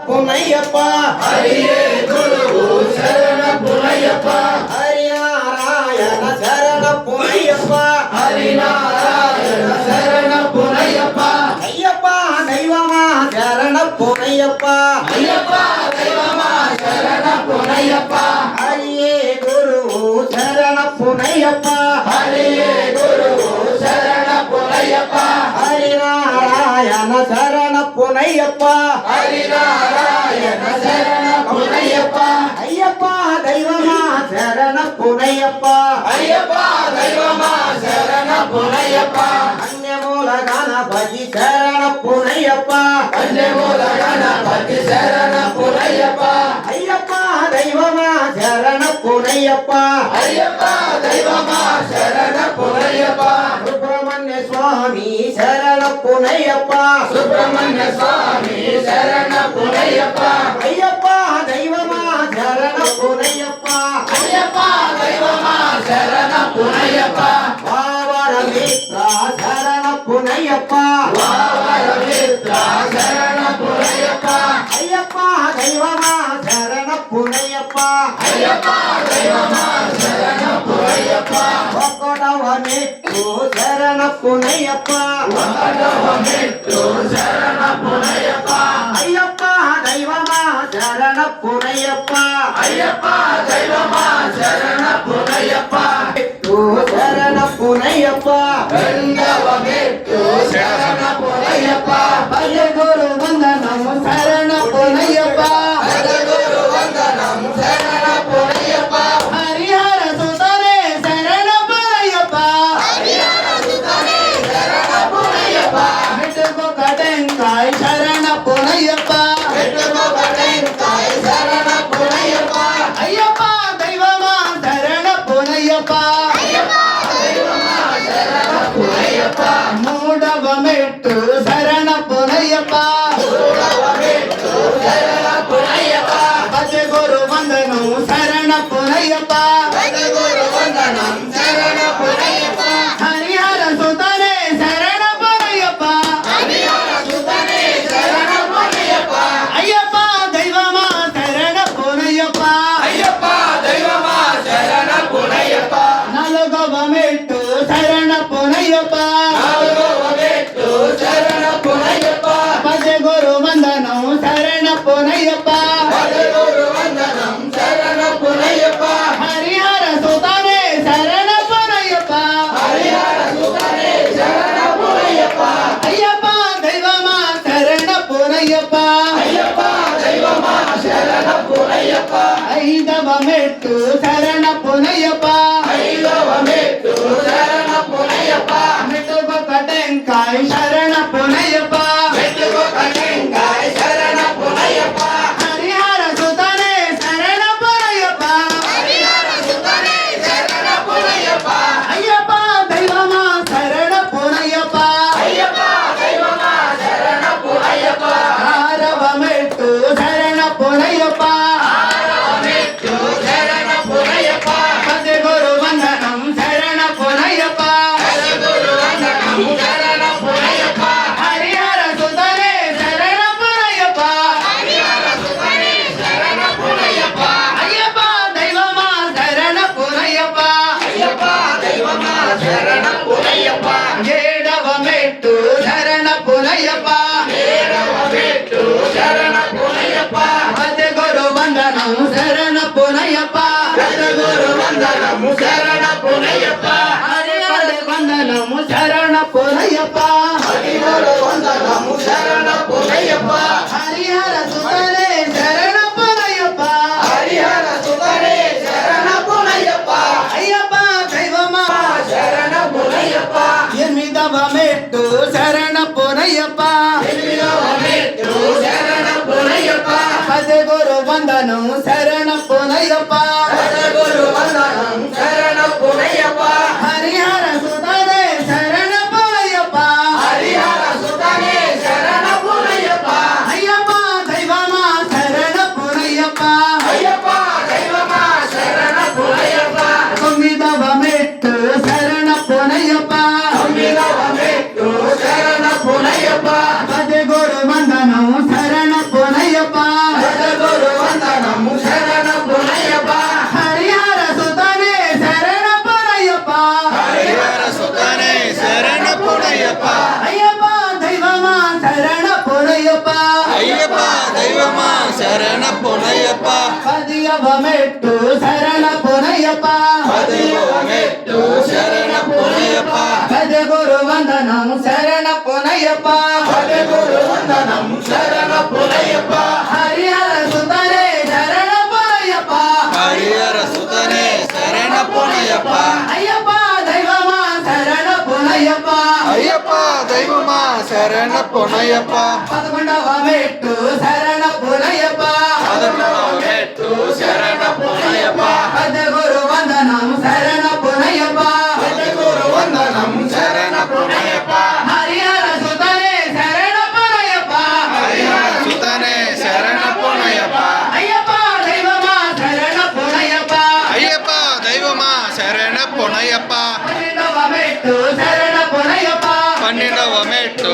పునయ్యప్ప హరియే గురువు శరణ పునయ్యప్ప హరినారాయణ శరణ పునయ్యప్ప హరినారాయణ శరణ పునయ్యప్ప అయ్యప్ప దైవమా శరణ పునయ్యప్ప అయ్యప్ప దైవమా శరణ పునయ్యప్ప హరియే గురువు శరణ పునయ్యప్ప హరియే గురువు శరణ పునయ్యప్ప హరినారాయణ శరణ పునయ్యప్ప హరినారాయణ శరణ పునయ్యప్ప అయ్యప్ప దైవమా శరణ పునయ్యప్ప అయ్యప్ప దైవమా శరణ పునయ్యప్ప అన్యమూల గణపతి శరణ పునయ్యప్ప అన్యమూల గణపతి శరణ పునయ్యప్ప అయ్యప్ప దైవమా శరణ పునయ్యప్ప అయ్యప్ప దైవమా శరణ పునయ్యప్ప సుబ్రహ్మణ్య స్వామి శరణ పునయ్యప్ప సుబ్రహ్మణ్య స్వామి శరణ పునయ్యప్ప అయ్యప్ప దైవమా శరణ పునయ్యప్ప అయ్యప్ప దైవమా శరణ పునయ్యప్ప పావన మిత్ర శరణ పునయ్యప్ప వావర మిత్ర శరణ పునయ్యప్ప అయ్యప్ప దైవమా శరణ పునయ్యప్ప అయ్యప్ప దైవమా శరణ పునయ్యప్ప ఒక్కడవ మెట్టు శరణ పునయ్యప్ప ఒకటవ మెట్టు శరణ పునయ్యప్ప అయ్యప్ప దైవమా శరణ పునయ్యప్ప అయ్యప్ప దైవమా శరణ పునయ్యప్ప మెట్టు శరణ పునయ్యప్ప రెండవ మెట్టు శరణ పునయ్యప్ప భయ గురు వందనము శరణ పునయ్యప్ప గురు వందనం శరణ పునయ్యప్ప హరిహర సుతనే శరణ పునయ్యప్ప హరిహర సుతనే శరణ పునయ్యప్ప మెట్టుకు కటెంకాయ శరణ పునయ్యప్ప మెట్టుకొక టెంకాయ శరణ పునయ్యప్ప అయ్యప్ప దైవమా శరణ పునయ్యప్ప అయ్యప్ప దైవమా శరణ పునయ్యప్ప మూడవ మెట్టు శరణ పునయ్యప్ప మూడవ మెట్టు శరణ పునయ్యప్ప పద గురు వందనం శరణ పునయ్యప్ప గురు వందనం శరణ పునయ్యప్ప హరిహర సుతనే శరణ పునయ్యప్ప హరిహర సుతనే శరణ పునయ్యప్ప అయ్యప్ప దైవమా శరణ పునయ్యప్ప అయ్యప్ప దైవమా శరణ పునయ్యప్ప నాలుగవ మెట్టు శరణ పునయ్యప్ప నాలుగవ మెట్టు శరణ పునయ్యప్ప పద గురు వందనం శరణ పునయ్యప్ప గురు వందనం శరణ పునయ్యప్ప హరిహర సుతనే శరణ పునయ్యప్ప హరిహర సుతనే శరణ పునయ్యప్ప అయ్యప్ప దైవమా శరణ పునయ్యప్ప అయ్యప్ప దైవమా శరణ పునయ్యప్ప ఐదవ మెట్టు శరణ పునయ్యప్ప ఐదవ మెట్టు శరణ పునయ్యప్ప మెట్టుకొక టెంకాయ శరణ పునయ్యప్ప మెట్టుకొక టెంకాయ శరణ పునయ్యప్ప హరిహర సుతనే శరణ పునయ్యప్ప హరిహర సుతనే శరణ పునయ్యప్ప అయ్యప్ప దైవమా శరణ పునయ్యప్ప అయ్యప్ప దైవమా శరణ పునయ్యప్ప ఆరవ మెట్టు శరణ పునయ్యప్ప ఆరవ మెట్టు శరణ పునయ్యప్ప పద గురు వందనం శరణ పునయ్యప్ప గురు వందనం శరణ పునయ్యప్ప హరిహర సుతనే శరణ పునయ్యప్ప హరిహర సుతనే శరణ పునయ్యప్ప అయ్యప్ప దైవమా శరణ పునయ్యప్ప అయ్యప్ప దైవమా శరణ పునయ్యప్ప ఏడవ మెట్టు శరణ పునయ్యప్ప ఏడవ మెట్టు శరణ పునయ్యప్ప పద గురు వందనం శరణ పునయ్యప్ప గురు వందనము శరణ పునయ్యప్ప హరిహర వందనము శరణ పునయ్యప్ప గురు వందనము శరణ పునయ్యప్ప హరిహర సుతనే శరణ పునయ్యప్ప హరిహర సుతనే శరణ పునయ్యప్ప అయ్యప్ప దైవమా శరణ పునయ్యప్ప ఎనిమిదవ మెట్టు శరణ పునయ్యప్ప ఎనిమిదవ మెట్టు శరణ పునయ్యప్ప పద గురు వందనం శరణ పునయ్యప్ప గురు వందనం శరణ పునయ్యప్ప హరిహర సుతనే శరణ పునయ్యప్ప హరిహర సుతనే శరణ పునయ్యప్ప అయ్యప్ప దైవమా శరణ పునయ్యప్ప అయ్యప్ప దైవమా శరణ పునయ్యప్ప తొమ్మిదవ మెట్టు శరణ పునయ్యప్ప తొమ్మిదవ మెట్టు శరణ పునయ్యప్ప పద గురు వందనం శరణ పునయ్యప్ప దైవమా శరణ పొనయ్యప్ప పదియవ మెట్టు శరణ పొనయ్యప్ప పదియవమెట్టు శరణ పొనయ్యప్ప పద గురు వందనం శరణ పొనయ్యప్ప గురు వందనం శరణ పునయ్యప్ప హరిహర సుతరే శరణ పొనయ్యప్ప హరిహర సుతనే శరణ పొనయ్యప్ప అయ్యప్ప దైవమా శరణ పొనయ్యప్ప అయ్యప్ప దైవమా శరణ పొనయ్యప్ప 11వ మెట్టు శరణ పొనయ్యప్ప పదకొండవమెట్టు శరణ పొనయ్యప్ప పద గురు వందనం శరణ పొనయ్యప్ప గురు వందనం శరణ పొనయ్యప్ప హరిహర సుతరే శరణ పొనయ్యప్ప హరిహర సుతనే శరణ పొనయ్యప్ప అయ్యప్ప దైవమా శరణ పొనయ్యప్ప అయ్యప్ప దైవమా శరణ పొనయ్యప్ప 12వ మెట్టు శరణ పొనయ్యప్ప 12వ మెట్టు